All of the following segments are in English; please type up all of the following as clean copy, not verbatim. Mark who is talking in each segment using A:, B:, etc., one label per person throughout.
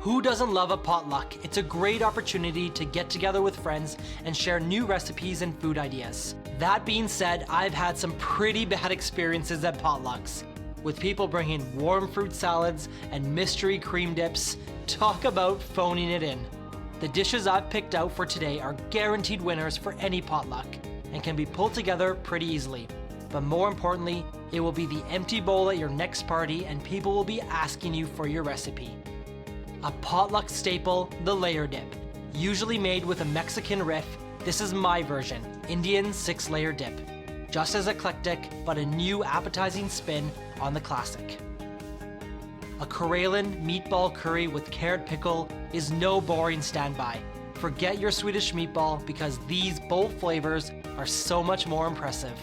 A: Who doesn't love a potluck? It's a great opportunity to get together with friends and share new recipes and food ideas. That being said, I've had some pretty bad experiences at potlucks, with people bringing warm fruit salads and mystery cream dips. Talk about phoning it in. The dishes I've picked out for today are guaranteed winners for any potluck and can be pulled together pretty easily. But more importantly, it will be the empty bowl at your next party and people will be asking you for your recipe. A potluck staple, the layer dip. Usually made with a Mexican riff, this is my version, Indian 6-layer dip. Just as eclectic, but a new appetizing spin on the classic. A Coralin meatball curry with carrot pickle is no boring standby. Forget your Swedish meatball because these bold flavors are so much more impressive.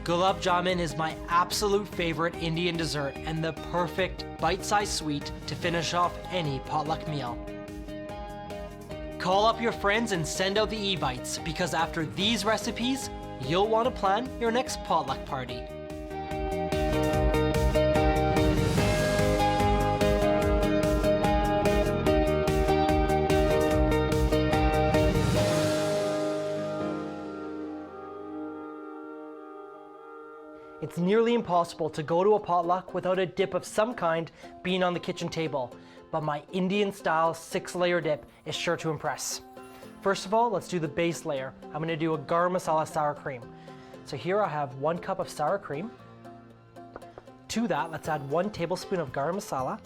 A: Gulab Jamun is my absolute favorite Indian dessert and the perfect bite-sized sweet to finish off any potluck meal. Call up your friends and send out the e-bites because after these recipes, you'll want to plan your next potluck party. It's nearly impossible to go to a potluck without a dip of some kind being on the kitchen table, but my Indian-style 6-layer dip is sure to impress. First of all, let's do the base layer. I'm going to do a garam masala sour cream. So here I have 1 cup of sour cream. To that, let's add 1 tablespoon of garam masala.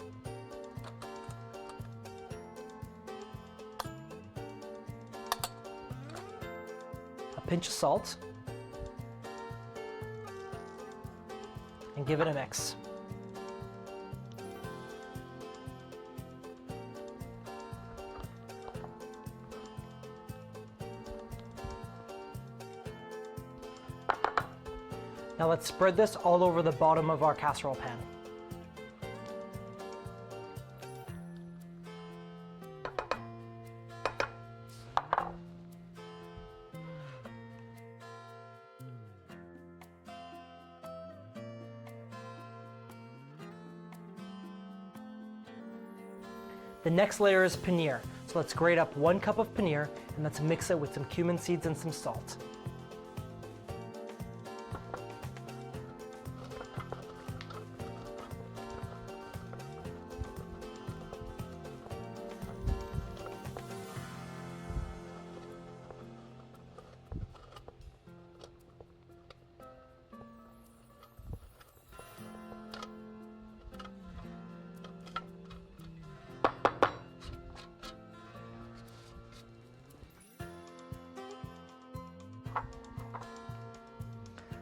A: A pinch of salt. And give it a mix. Now let's spread this all over the bottom of our casserole pan. The next layer is paneer. So let's grate up 1 cup of paneer and let's mix it with some cumin seeds and some salt.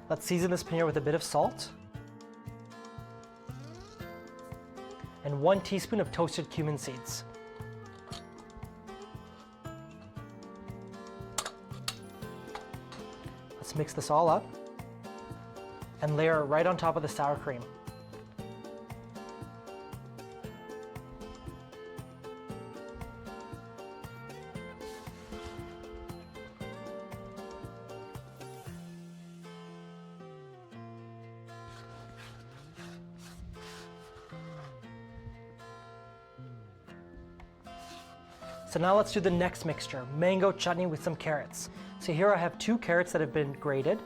A: Let's season this paneer with a bit of salt and 1 teaspoon of toasted cumin seeds. Let's mix this all up and layer it right on top of the sour cream. So now let's do the next mixture, mango chutney with some carrots. So here I have 2 carrots that have been grated.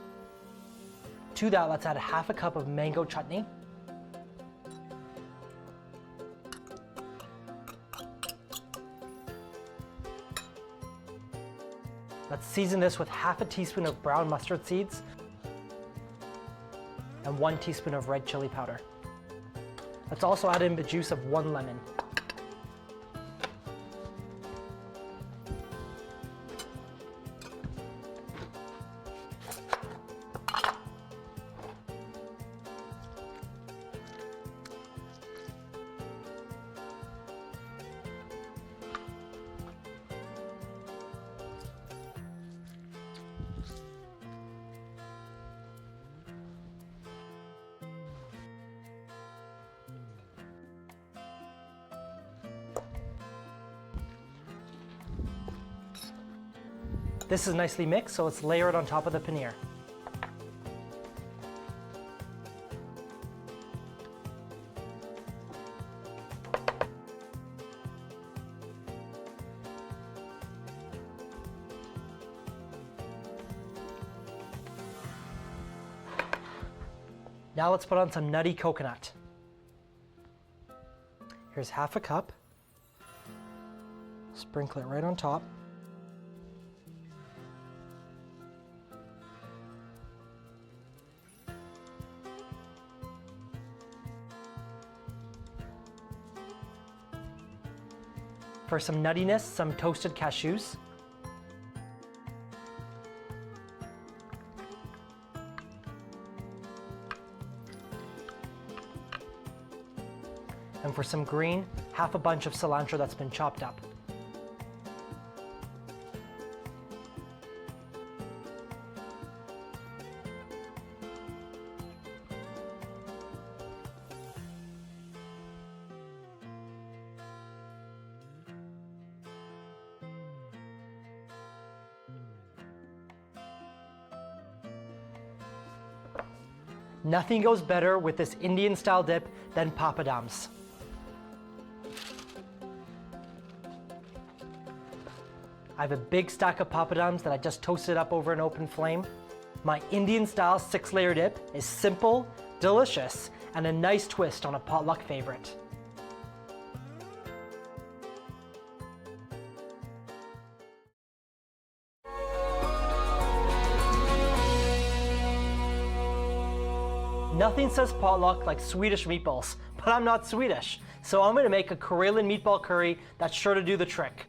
A: To that, let's add a half a cup of mango chutney. Let's season this with half a teaspoon of brown mustard seeds and 1 teaspoon of red chili powder. Let's also add in the juice of 1 lemon. This is nicely mixed, so let's layer it on top of the paneer. Now let's put on some nutty coconut. Here's half a cup. Sprinkle it right on top. For some nuttiness, some toasted cashews. And for some green, half a bunch of cilantro that's been chopped up. Nothing goes better with this Indian style dip than papadums. I have a big stack of papadums that I just toasted up over an open flame. My Indian style 6-layer dip is simple, delicious, and a nice twist on a potluck favorite. Nothing says potluck like Swedish meatballs, but I'm not Swedish, so I'm going to make a Coralin meatball curry that's sure to do the trick.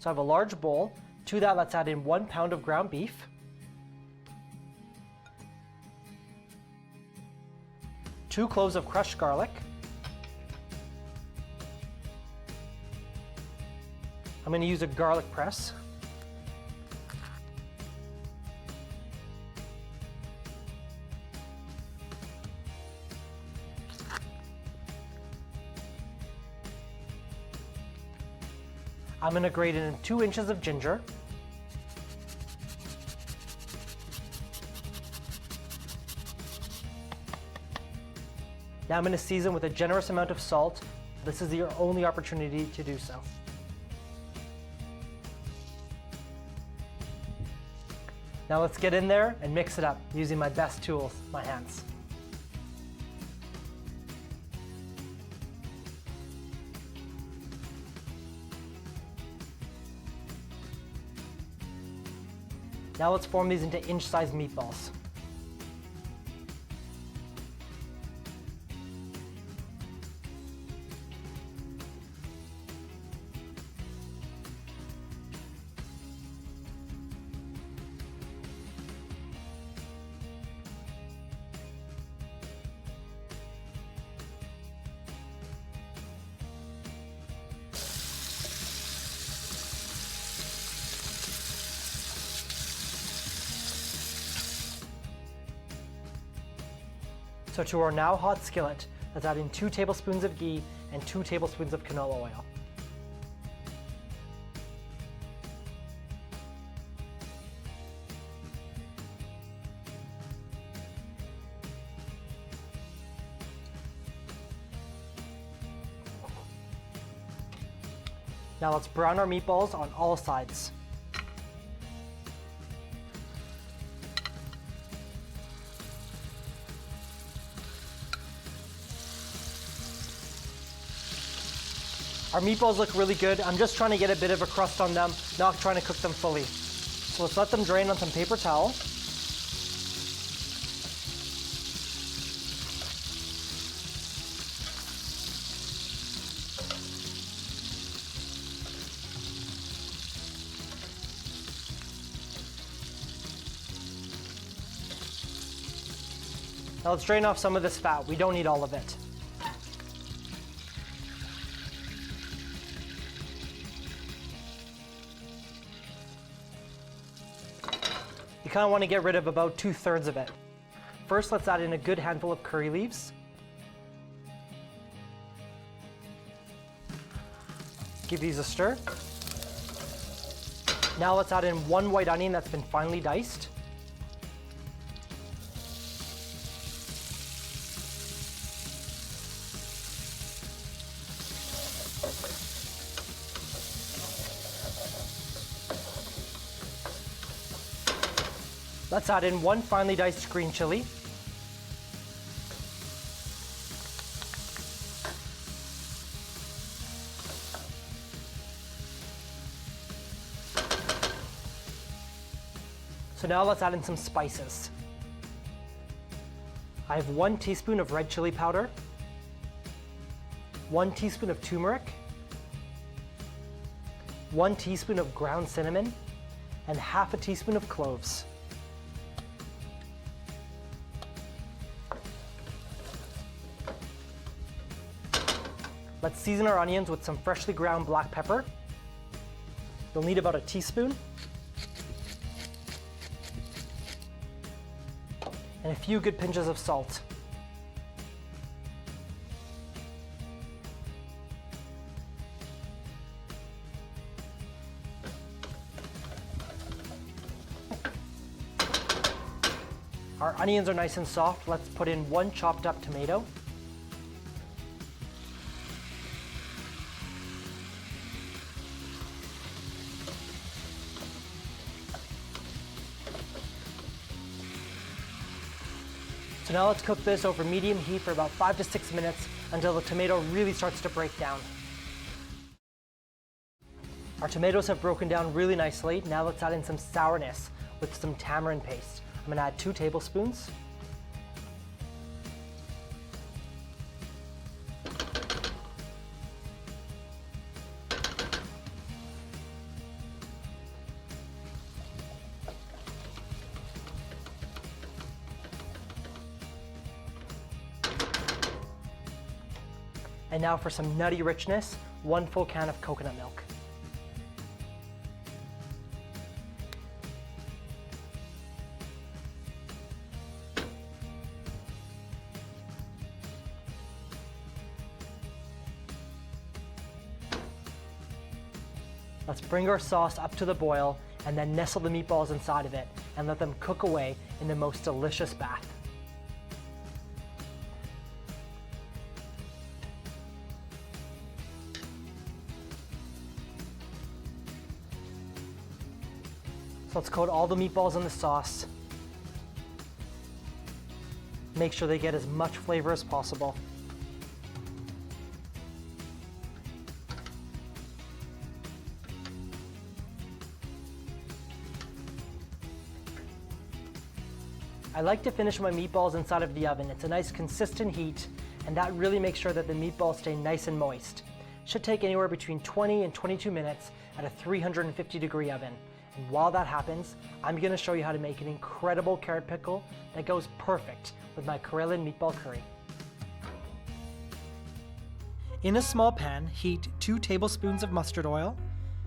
A: So I have a large bowl. To that, let's add in 1 pound of ground beef, 2 cloves of crushed garlic. I'm going to use a garlic press. I'm going to grate in 2 inches of ginger. Now I'm going to season with a generous amount of salt. This is your only opportunity to do so. Now let's get in there and mix it up using my best tools, my hands. Now let's form these into inch-sized meatballs. So to our now hot skillet, let's add in 2 tablespoons of ghee and 2 tablespoons of canola oil. Now let's brown our meatballs on all sides. Our meatballs look really good. I'm just trying to get a bit of a crust on them, not trying to cook them fully. So let's let them drain on some paper towel. Now let's drain off some of this fat. We don't need all of it. You kind of want to get rid of about 2/3 of it. First, let's add in a good handful of curry leaves. Give these a stir. Now let's add in 1 white onion that's been finely diced. Let's add in 1 finely diced green chili. So now let's add in some spices. I have 1 teaspoon of red chili powder, 1 teaspoon of turmeric, 1 teaspoon of ground cinnamon, and half a teaspoon of cloves. Let's season our onions with some freshly ground black pepper. You'll need about a teaspoon. And a few good pinches of salt. Our onions are nice and soft. Let's put in 1 chopped up tomato. So now let's cook this over medium heat for about 5 to 6 minutes until the tomato really starts to break down. Our tomatoes have broken down really nicely. Now let's add in some sourness with some tamarind paste. I'm gonna add 2 tablespoons. And now for some nutty richness, 1 full can of coconut milk. Let's bring our sauce up to the boil and then nestle the meatballs inside of it and let them cook away in the most delicious bath. So let's coat all the meatballs in the sauce. Make sure they get as much flavor as possible. I like to finish my meatballs inside of the oven. It's a nice consistent heat, and that really makes sure that the meatballs stay nice and moist. Should take anywhere between 20 and 22 minutes at a 350-degree oven. And while that happens, I'm gonna show you how to make an incredible carrot pickle that goes perfect with my Coralin meatball curry. In a small pan, heat 2 tablespoons of mustard oil,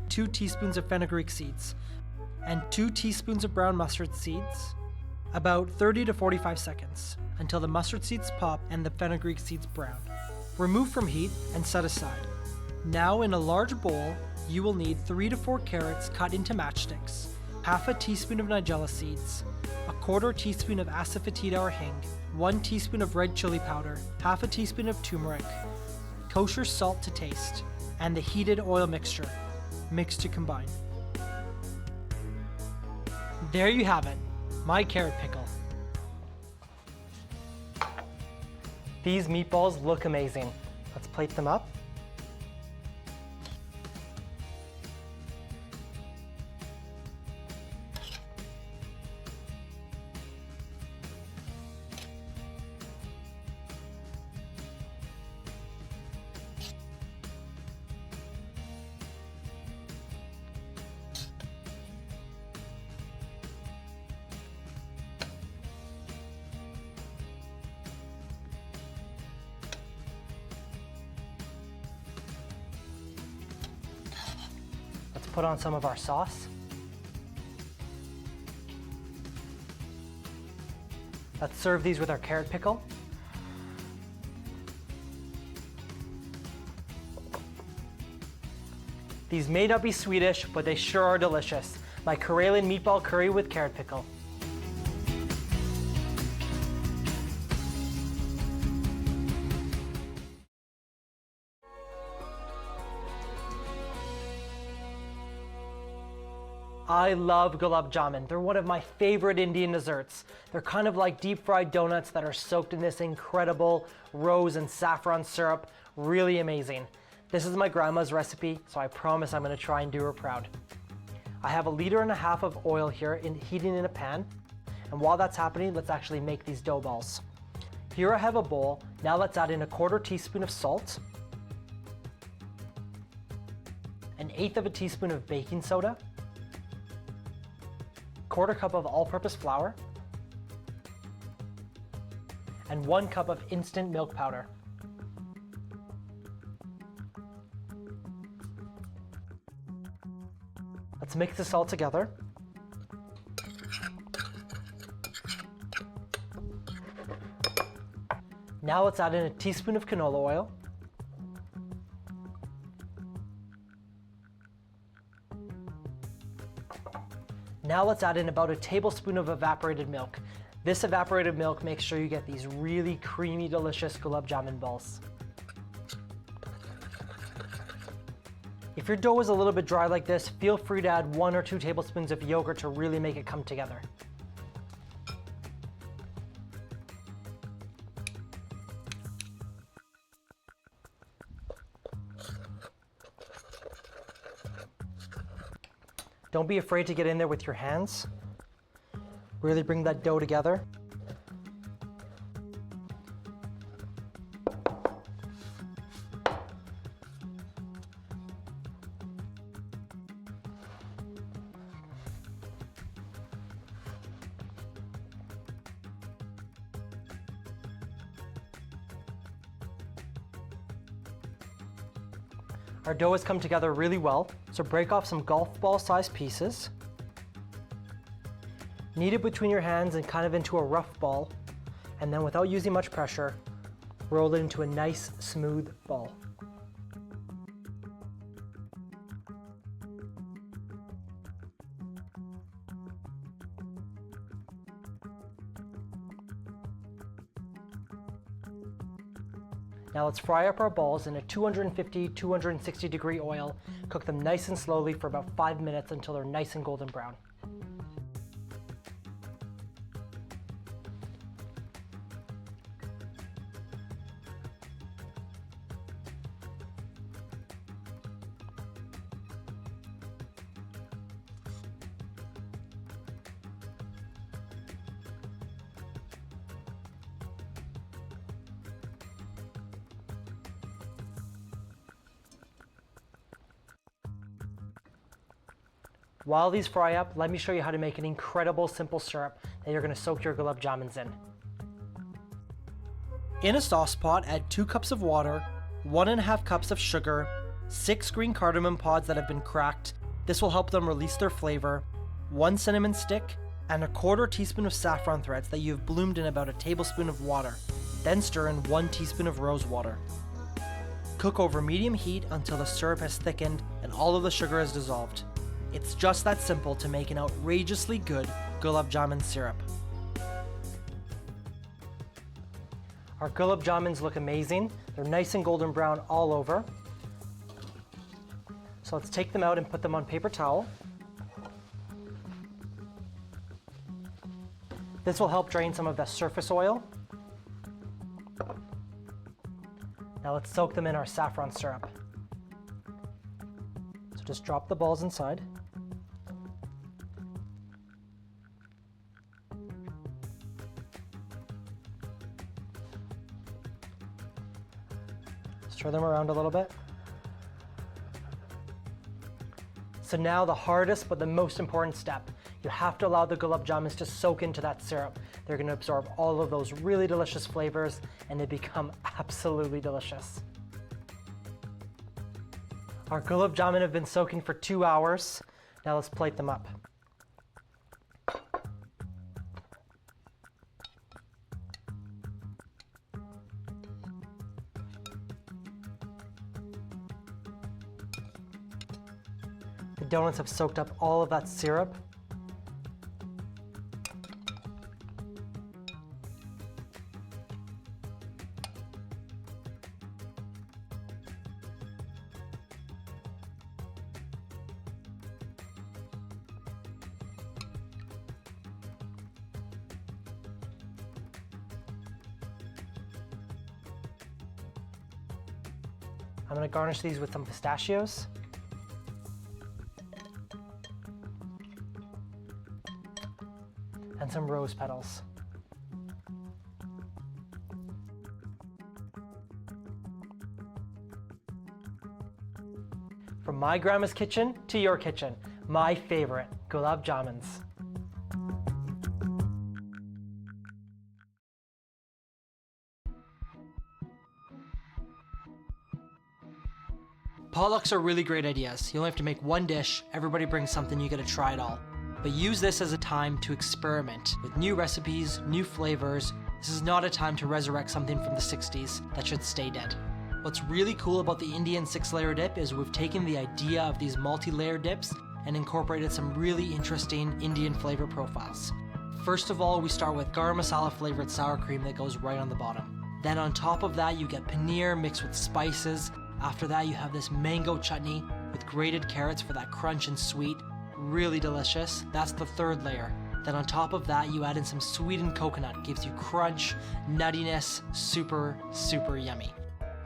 A: 2 teaspoons of fenugreek seeds, and 2 teaspoons of brown mustard seeds, about 30 to 45 seconds, until the mustard seeds pop and the fenugreek seeds brown. Remove from heat and set aside. Now in a large bowl, you will need 3 to 4 carrots cut into matchsticks, half a teaspoon of nigella seeds, a quarter teaspoon of asafoetida or hing, 1 teaspoon of red chili powder, half a teaspoon of turmeric, kosher salt to taste, and the heated oil mixture. Mix to combine. There you have it, my carrot pickle. These meatballs look amazing. Let's plate them up. Put on some of our sauce. Let's serve these with our carrot pickle. These may not be Swedish, but they sure are delicious. My Coralin meatball curry with carrot pickle. I love Gulab Jamun. They're one of my favorite Indian desserts. They're kind of like deep fried donuts that are soaked in this incredible rose and saffron syrup. Really amazing. This is my grandma's recipe, so I promise I'm gonna try and do her proud. I have 1.5 liters of oil here heating in a pan. And while that's happening, let's actually make these dough balls. Here I have a bowl. Now let's add in 1/4 teaspoon of salt, 1/8 teaspoon of baking soda, 1/4 cup of all-purpose flour, and 1 cup of instant milk powder. Let's mix this all together. Now let's add in 1 teaspoon of canola oil, now let's add in about 1 tablespoon of evaporated milk. This evaporated milk makes sure you get these really creamy, delicious gulab jamun balls. If your dough is a little bit dry like this, feel free to add 1 or 2 tablespoons of yogurt to really make it come together. Don't be afraid to get in there with your hands. Really bring that dough together. Our dough has come together really well, so break off some golf ball sized pieces. Knead it between your hands and kind of into a rough ball, and then without using much pressure, roll it into a nice smooth ball. Now let's fry up our balls in a 250-260 degree oil. Cook them nice and slowly for about 5 minutes until they're nice and golden brown. While these fry up, let me show you how to make an incredible simple syrup that you're going to soak your gulab jamuns in. In a sauce pot, add 2 cups of water, 1.5 cups of sugar, 6 green cardamom pods that have been cracked. This will help them release their flavor, 1 cinnamon stick, and 1/4 teaspoon of saffron threads that you've bloomed in about 1 tablespoon of water. Then stir in 1 teaspoon of rose water. Cook over medium heat until the syrup has thickened and all of the sugar is dissolved. It's just that simple to make an outrageously good gulab jamun syrup. Our gulab jamuns look amazing. They're nice and golden brown all over. So let's take them out and put them on paper towel. This will help drain some of the surface oil. Now let's soak them in our saffron syrup. So just drop the balls inside. Stir them around a little bit. So now the hardest but the most important step. You have to allow the gulab jamuns to soak into that syrup. They're going to absorb all of those really delicious flavors and they become absolutely delicious. Our gulab jamun have been soaking for 2 hours. Now let's plate them up. The donuts have soaked up all of that syrup. I'm going to garnish these with some pistachios. and some rose petals. From my grandma's kitchen to your kitchen, my favorite, Gulab Jamuns. Potlucks are really great ideas. You only have to make one dish, everybody brings something, you get to try it all. But use this as a time to experiment with new recipes, new flavors. This is not a time to resurrect something from the 60s that should stay dead. What's really cool about the Indian 6-layer dip is we've taken the idea of these multi-layer dips and incorporated some really interesting Indian flavor profiles. First of all, we start with garam masala flavored sour cream that goes right on the bottom. Then on top of that, you get paneer mixed with spices. After that, you have this mango chutney with grated carrots for that crunch and sweet. Really delicious. That's the 3rd layer. Then on top of that, you add in some sweetened coconut. Gives you crunch, nuttiness, super, super yummy.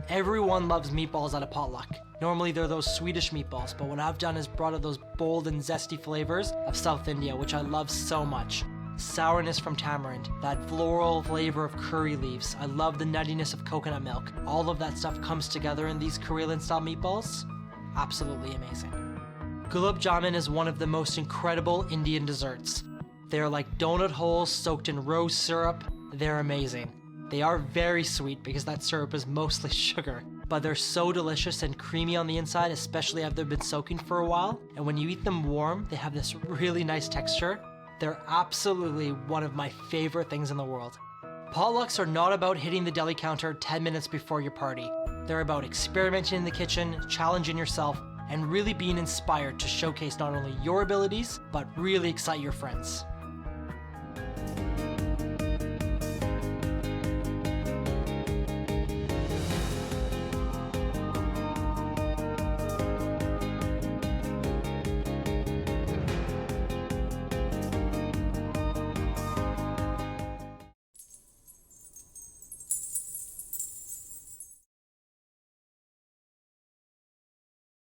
A: Everyone loves meatballs at a potluck. Normally they're those Swedish meatballs, but what I've done is brought out those bold and zesty flavors of South India, which I love so much. Sourness from tamarind, that floral flavor of curry leaves. I love the nuttiness of coconut milk. All of that stuff comes together in these Coralin style meatballs. Absolutely amazing. Gulab Jamun is one of the most incredible Indian desserts. They're like donut holes soaked in rose syrup. They're amazing. They are very sweet because that syrup is mostly sugar, but they're so delicious and creamy on the inside, especially after they've been soaking for a while. And when you eat them warm, they have this really nice texture. They're absolutely one of my favorite things in the world. Potlucks are not about hitting the deli counter 10 minutes before your party. They're about experimenting in the kitchen, challenging yourself, and really being inspired to showcase not only your abilities, but really excite your friends.